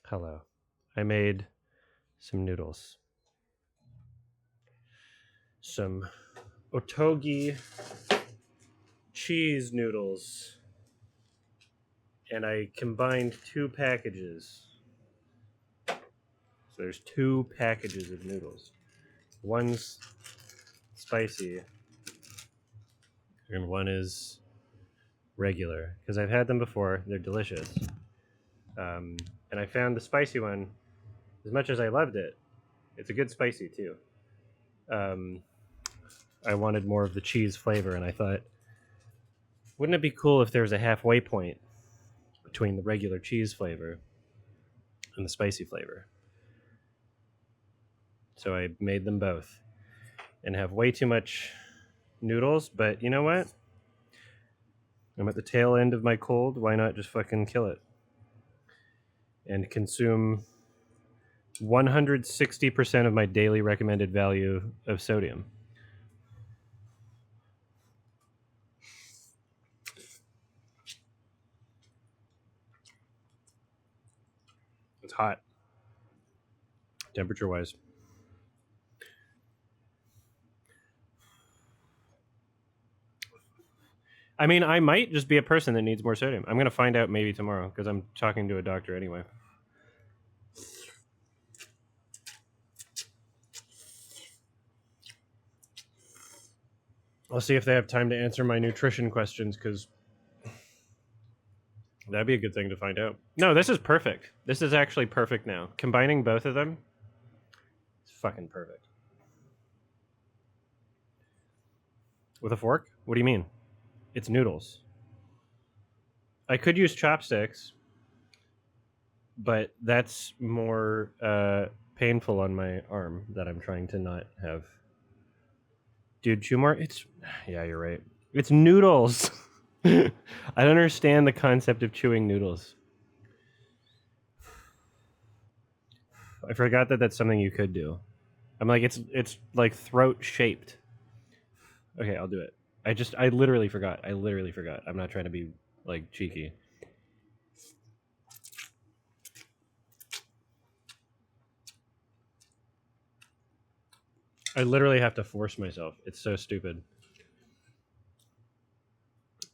Hello. I made some noodles. Some Otoggi cheese noodles. And I combined two packages. So there's two packages of noodles. One's spicy, and one is regular. Because I've had them before, they're delicious. And I found the spicy one, as much as I loved it, it's a good spicy too. Um, I wanted more of the cheese flavor, and I thought, wouldn't it be cool if there was a halfway point between the regular cheese flavor and the spicy flavor? So I made them both and have way too much noodles, but you know what? I'm at the tail end of my cold. Why not just fucking kill it and consume 160% of my daily recommended value of sodium? It's hot, temperature wise. I mean, I might just be a person that needs more sodium. I'm going to find out maybe tomorrow because I'm talking to a doctor anyway. I'll see if they have time to answer my nutrition questions because that'd be a good thing to find out. No, this is perfect. This is actually perfect now. Combining both of them, it's fucking perfect. With a fork? What do you mean? It's noodles. I could use chopsticks, but that's more painful on my arm that I'm trying to not have. Dude, chew more? It's yeah, you're right. It's noodles. I don't understand the concept of chewing noodles. I forgot that that's something you could do. I'm like it's like throat shaped. Okay, I'll do it. I literally forgot. I literally forgot. I'm not trying to be like cheeky. I literally have to force myself. It's so stupid.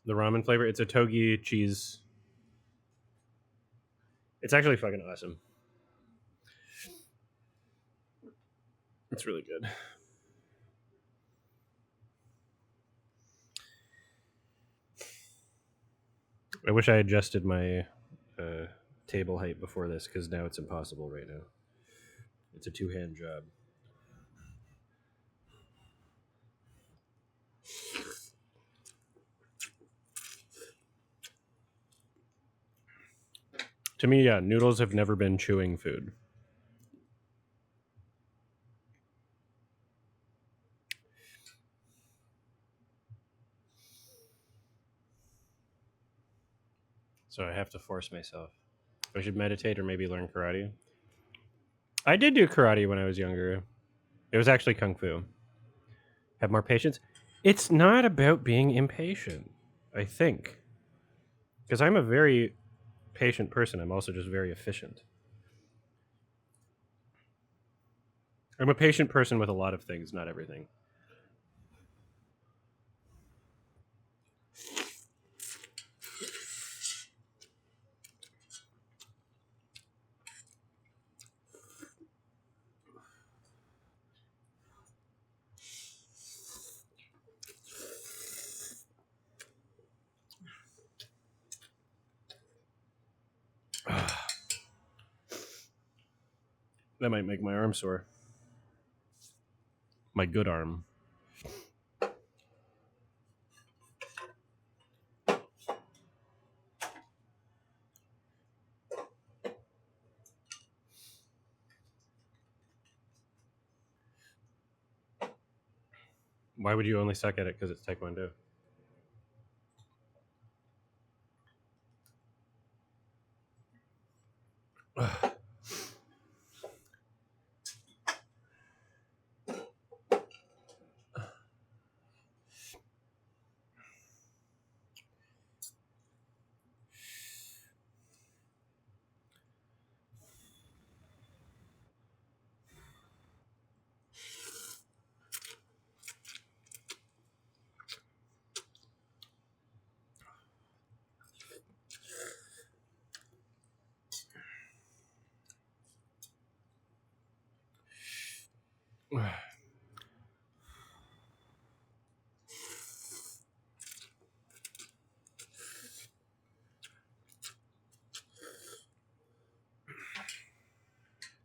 The ramen flavor, it's a togi cheese. It's actually fucking awesome. It's really good. I wish I adjusted my table height before this because now it's impossible right now. It's a two-hand job. To me, yeah, noodles have never been chewing food. So I have to force myself. I should meditate or maybe learn karate. I did do karate when I was younger. It was actually kung fu. Have more patience. It's not about being impatient, I think. Because I'm a very patient person. I'm also just very efficient. I'm a patient person with a lot of things, not everything. That might make my arm sore. My good arm. Why would you only suck at it because it's taekwondo?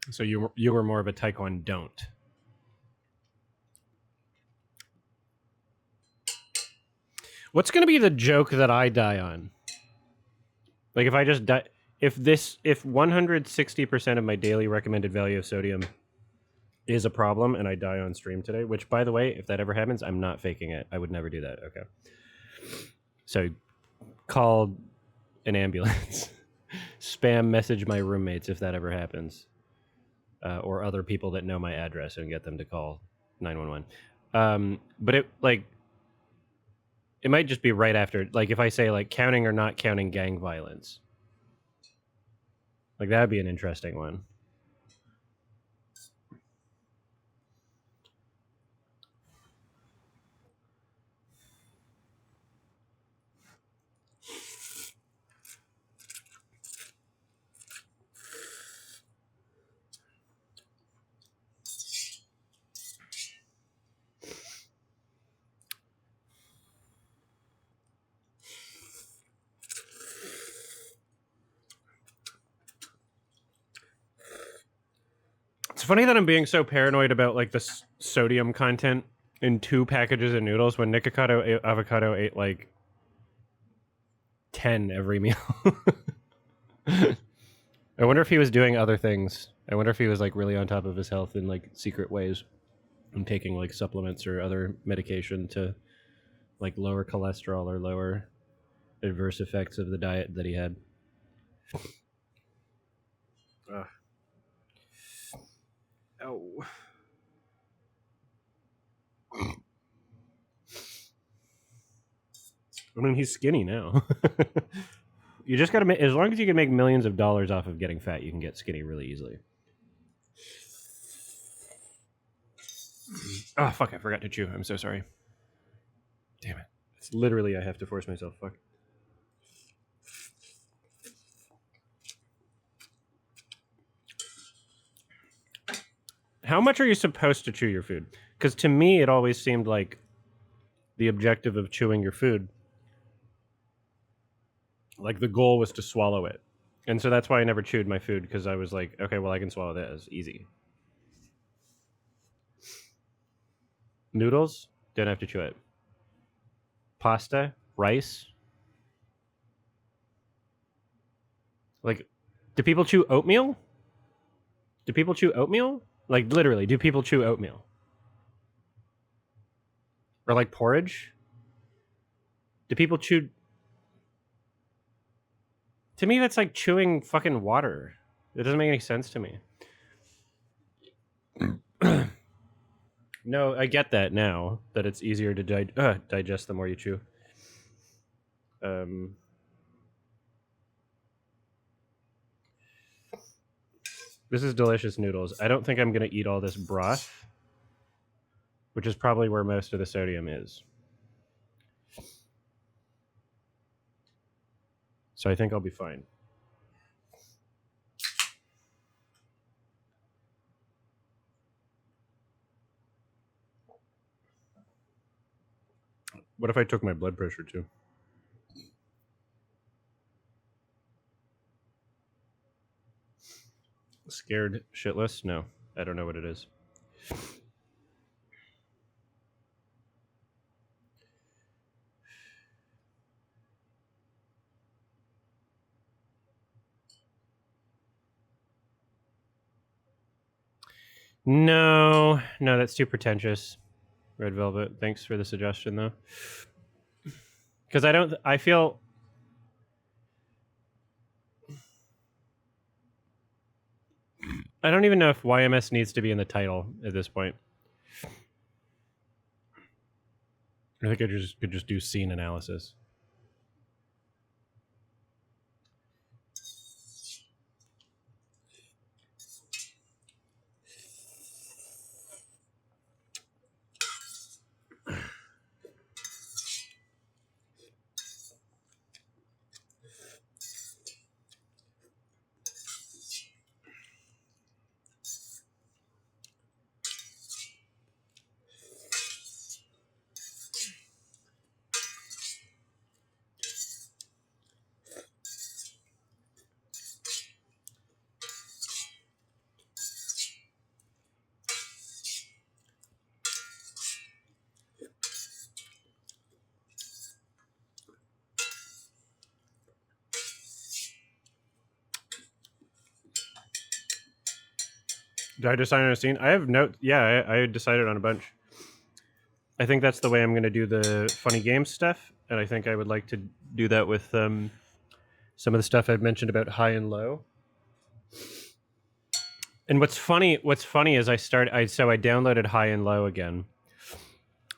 So you were more of a taekwondo don't. What's going to be the joke that I die on? Like if I just die, if 160% of my daily recommended value of sodium is a problem and I die on stream today, which by the way, if that ever happens, I'm not faking it. I would never do that. Okay. So call an ambulance. Spam message my roommates if that ever happens. Or other people that know my address and get them to call 911. But it might just be right after, like if I say like counting or not counting gang violence. Like that'd be an interesting one. It's funny that I'm being so paranoid about like the sodium content in 2 packages of noodles when Nikocado Avocado ate like 10 every meal. I wonder if he was doing other things. I wonder if he was like really on top of his health in like secret ways and taking like supplements or other medication to like lower cholesterol or lower adverse effects of the diet that he had. Oh. I mean, he's skinny now. You just got to make, as long as you can make millions of dollars off of getting fat, you can get skinny really easily. Oh, fuck, I forgot to chew. I'm so sorry. Damn it. It's literally, I have to force myself. Fuck. How much are you supposed to chew your food? Because to me, it always seemed like the objective of chewing your food, like the goal was to swallow it. And so that's why I never chewed my food, because I was like, okay, well, I can swallow that. It's easy. Noodles? Don't have to chew it. Pasta? Rice? Like, do people chew oatmeal? Do people chew oatmeal? Like, literally, do people chew oatmeal? Or like porridge? Do people chew... To me, that's like chewing fucking water. It doesn't make any sense to me. No, I get that now, that it's easier to digest the more you chew. This is delicious noodles. I don't think I'm going to eat all this broth, which is probably where most of the sodium is. So I think I'll be fine. What if I took my blood pressure too? Scared shitless? No, I don't know what it is. No, that's too pretentious. Red Velvet, thanks for the suggestion though. Because I feel... I don't even know if YMS needs to be in the title at this point. I think I could just do scene analysis. Did I decide on a scene? I have yeah, I decided on a bunch. I think that's the way I'm going to do the funny games stuff, and I think I would like to do that with some of the stuff I've mentioned about high and low. And what's funny is I downloaded high and low again,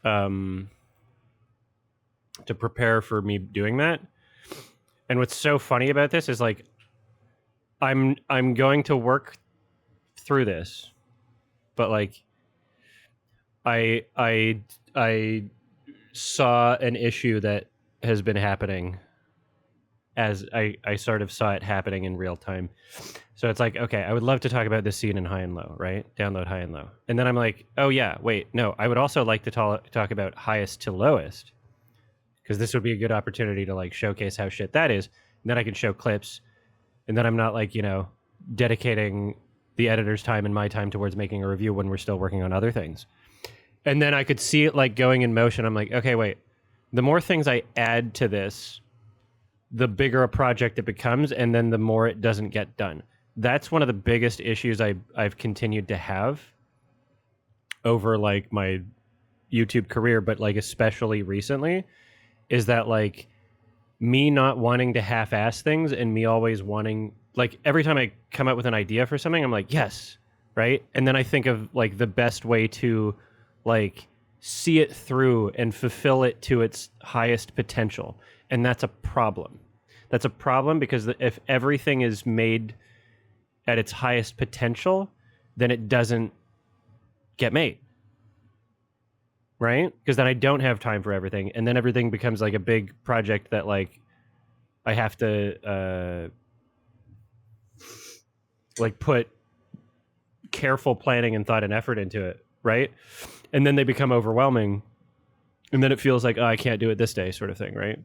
um, to prepare for me doing that. And what's so funny about this is like I'm going to work through this, but like I saw an issue that has been happening as I sort of saw it happening in real time. So it's like, okay, I would love to talk about this scene in high and low, right? Download high and low. And then I'm like, oh yeah, wait, no, I would also like to talk about highest to lowest, because this would be a good opportunity to like showcase how shit that is. And then I can show clips, and then I'm not like, dedicating the editor's time and my time towards making a review when we're still working on other things. And then I could see it like going in motion. I'm like, okay, wait, the more things I add to this, the bigger a project it becomes, and then the more it doesn't get done. That's one of the biggest issues I've continued to have over like my YouTube career, but like especially recently, is that like me not wanting to half-ass things and me always wanting, like, every time I come up with an idea for something, I'm like, yes, right? And then I think of like the best way to like see it through and fulfill it to its highest potential. And that's a problem. That's a problem because if everything is made at its highest potential, then it doesn't get made. Right? Because then I don't have time for everything. And then everything becomes like a big project that like I have to like put careful planning and thought and effort into it. Right? And then they become overwhelming. And then it feels like, oh, I can't do it this day, sort of thing, right?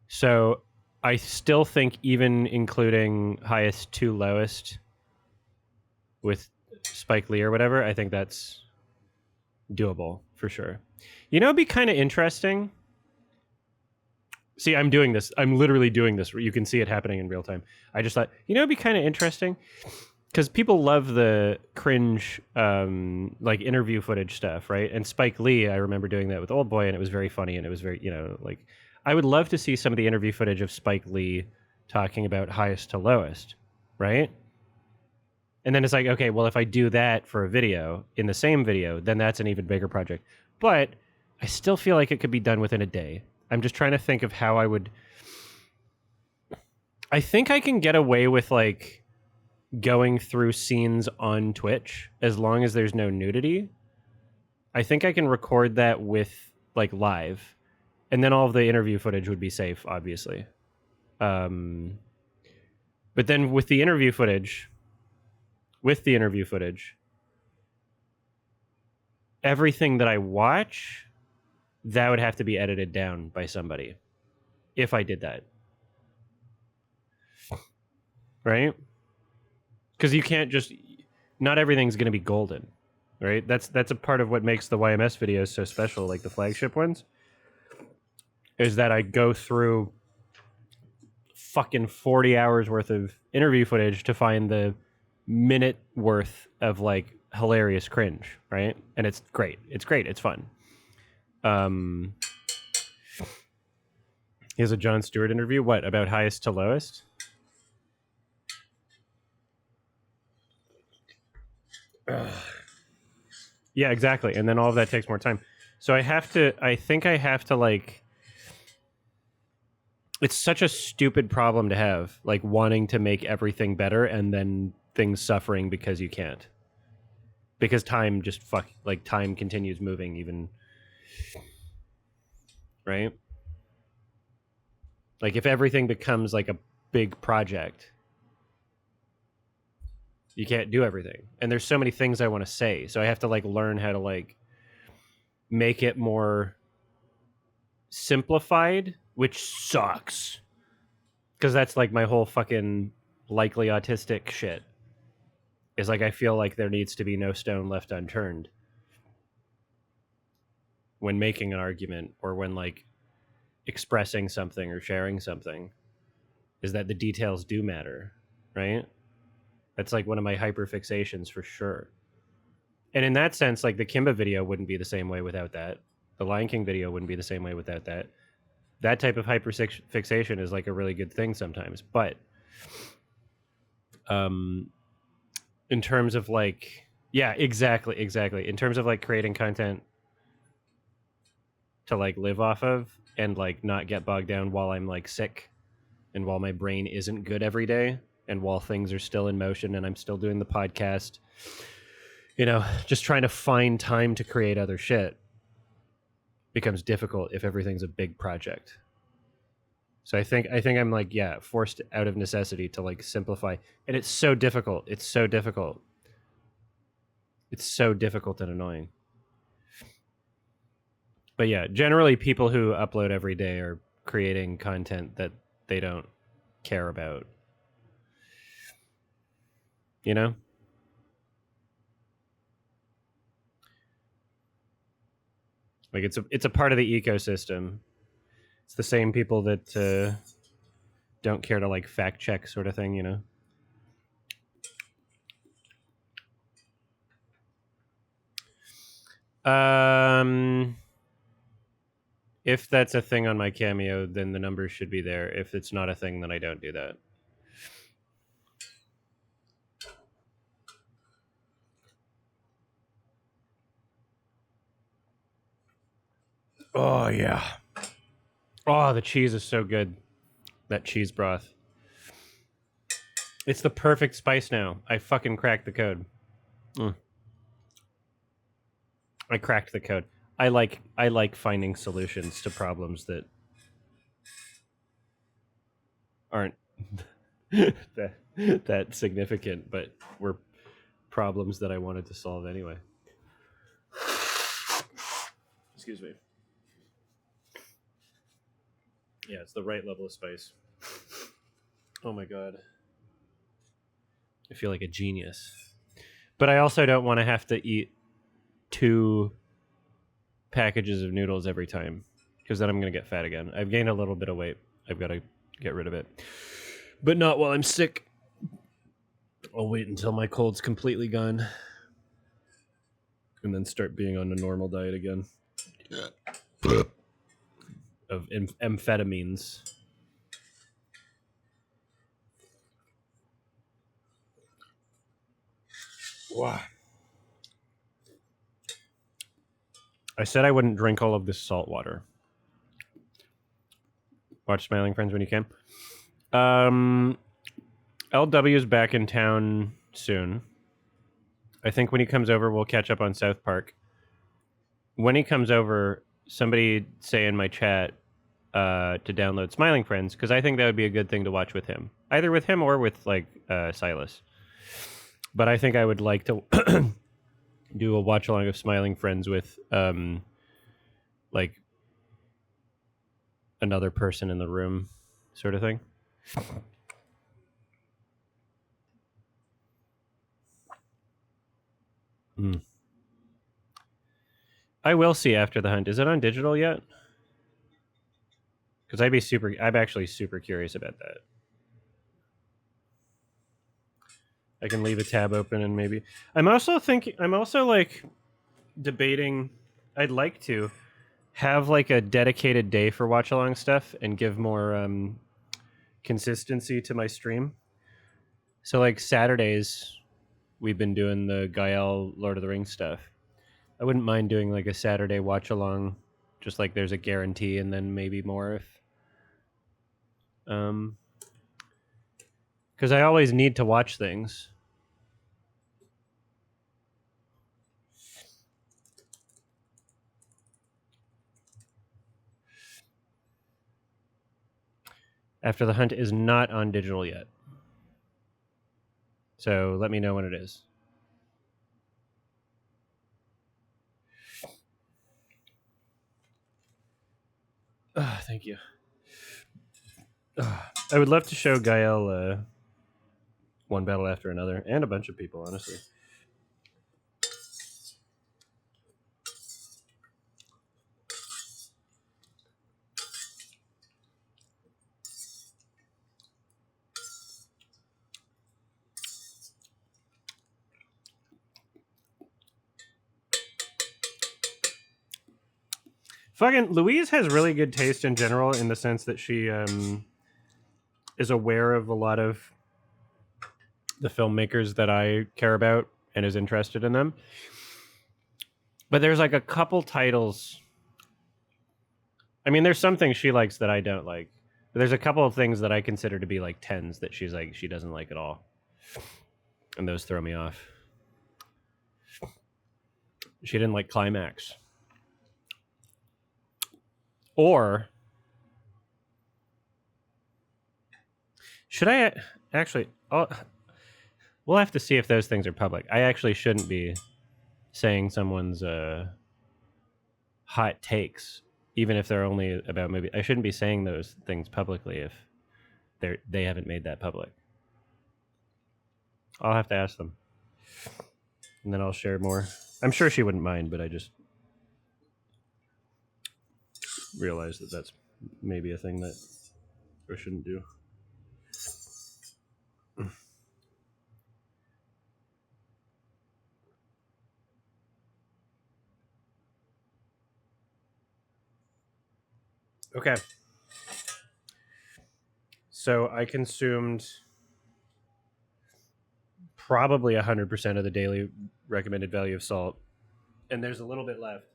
So I still think even including highest to lowest with Spike Lee or whatever, I think that's doable for sure. It'd be kind of interesting. See, I'm doing this. I'm literally doing this. You can see it happening in real time. I just thought, it'd be kind of interesting because people love the cringe, like interview footage stuff, right? And Spike Lee, I remember doing that with Old Boy, and it was very funny, and it was very, like, I would love to see some of the interview footage of Spike Lee talking about highest to lowest, right? And then it's like, okay, well, if I do that for a video, in the same video, then that's an even bigger project. But I still feel like it could be done within a day. I'm just trying to think of how I would... I think I can get away with, like, going through scenes on Twitch as long as there's no nudity. I think I can record that with, like, live. And then all of the interview footage would be safe, obviously. But then with the interview footage... everything that I watch, that would have to be edited down by somebody if I did that. Right? Because you can't just... not everything's going to be golden, right? That's a part of what makes the YMS videos so special, like the flagship ones, is that I go through fucking 40 hours worth of interview footage to find the minute worth of like hilarious cringe, right? And it's great. It's fun. Here's a Jon Stewart interview. What about highest to lowest? Yeah, exactly. And then all of that takes more time. So I think I have to like... it's such a stupid problem to have, like wanting to make everything better and then things suffering because you can't. Because time just time continues moving even, right? Like if everything becomes like a big project, you can't do everything. And there's so many things I want to say. So I have to like learn how to like make it more simplified, which sucks. Because that's like my whole fucking likely autistic shit. Is like I feel like there needs to be no stone left unturned when making an argument or when like expressing something or sharing something. is that the details do matter, right? That's like one of my hyperfixations for sure. And in that sense, like the Kimba video wouldn't be the same way without that. The Lion King video wouldn't be the same way without that. That type of hyperfixation is like a really good thing sometimes. But um, in terms of like, yeah, exactly. In terms of like creating content to like live off of and like not get bogged down while I'm like sick and while my brain isn't good every day and while things are still in motion and I'm still doing the podcast, you know, just trying to find time to create other shit becomes difficult if everything's a big project. So I think I'm like, yeah, forced out of necessity to like simplify. And it's so difficult. It's so difficult. It's so difficult and annoying. But yeah, generally people who upload every day are creating content that they don't care about. You know? Like it's a part of the ecosystem. It's the same people that don't care to like fact check sort of thing, you know? If that's a thing on my Cameo, then the numbers should be there. If it's not a thing, then I don't do that. Oh yeah. Oh, the cheese is so good. That cheese broth. It's the perfect spice now. I fucking cracked the code. I cracked the code. I like finding solutions to problems that aren't that significant, but were problems that I wanted to solve anyway. Excuse me. Yeah, it's the right level of spice. Oh my god. I feel like a genius. But I also don't want to have to eat 2 packages of noodles every time because then I'm going to get fat again. I've gained a little bit of weight. I've got to get rid of it. But not while I'm sick. I'll wait until my cold's completely gone and then start being on a normal diet again of amphetamines. Wow. I said I wouldn't drink all of this salt water. Watch Smiling Friends when you can. LW is back in town soon. I think when he comes over, we'll catch up on South Park. When he comes over, somebody say in my chat to download Smiling Friends because I think that would be a good thing to watch with him, either with him or with like Silas. But I think I would like to do a watch along of Smiling Friends with like another person in the room, sort of thing. Mm. I will see After the Hunt. Is it on digital yet? Because I'm actually super curious about that. I can leave a tab open and maybe I'm also like debating. I'd like to have like a dedicated day for watch along stuff and give more consistency to my stream. So like Saturdays, we've been doing the Gael Lord of the Rings stuff. I wouldn't mind doing like a Saturday watch along, just like there's a guarantee, and then maybe more if because I always need to watch things. After the Hunt is not on digital yet. So let me know when it is. Thank you. I would love to show Gael one battle after another, and a bunch of people, honestly. Fucking Louise has really good taste in general, in the sense that she is aware of a lot of the filmmakers that I care about and is interested in them. But there's like a couple titles. I mean, there's some things she likes that I don't like. But there's a couple of things that I consider to be like 10s that she's like, she doesn't like at all. And those throw me off. She didn't like Climax. Or should I actually? We'll have to see if those things are public. I actually shouldn't be saying someone's hot takes, even if they're only about movie. I shouldn't be saying those things publicly if they haven't made that public. I'll have to ask them, and then I'll share more. I'm sure she wouldn't mind, but I just realized that that's maybe a thing that I shouldn't do. Okay. So I consumed probably 100% of the daily recommended value of salt, and there's a little bit left.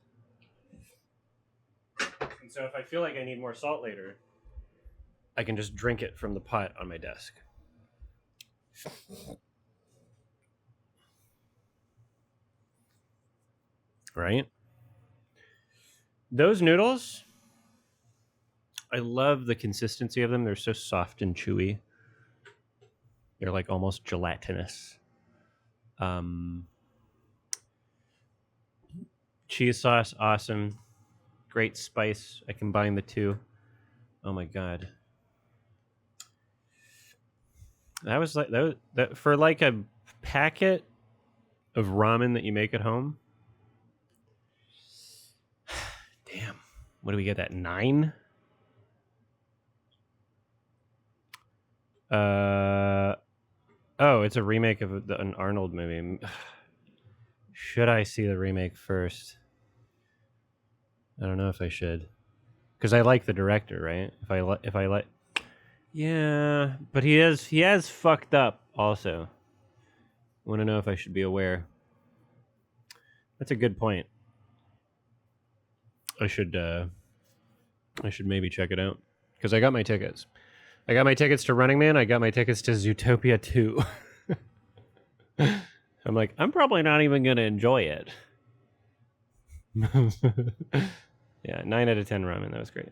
And so if I feel like I need more salt later, I can just drink it from the pot on my desk. Right? Those noodles, I love the consistency of them. They're so soft and chewy. They're like almost gelatinous. Cheese sauce, awesome. Great spice. I combine the two. Oh my god. That was like that for like a packet of ramen that you make at home. Damn. What do we get? That 9? Oh, it's a remake of an Arnold movie. Should I see the remake first? I don't know if I should, because I like the director, right? If I like, yeah, but he has fucked up also. I want to know if I should be aware. That's a good point. I should maybe check it out, because I got my tickets. I got my tickets to Running Man. I got my tickets to Zootopia 2. I'm like, I'm probably not even going to enjoy it. Yeah, 9 out of 10 ramen. That was great.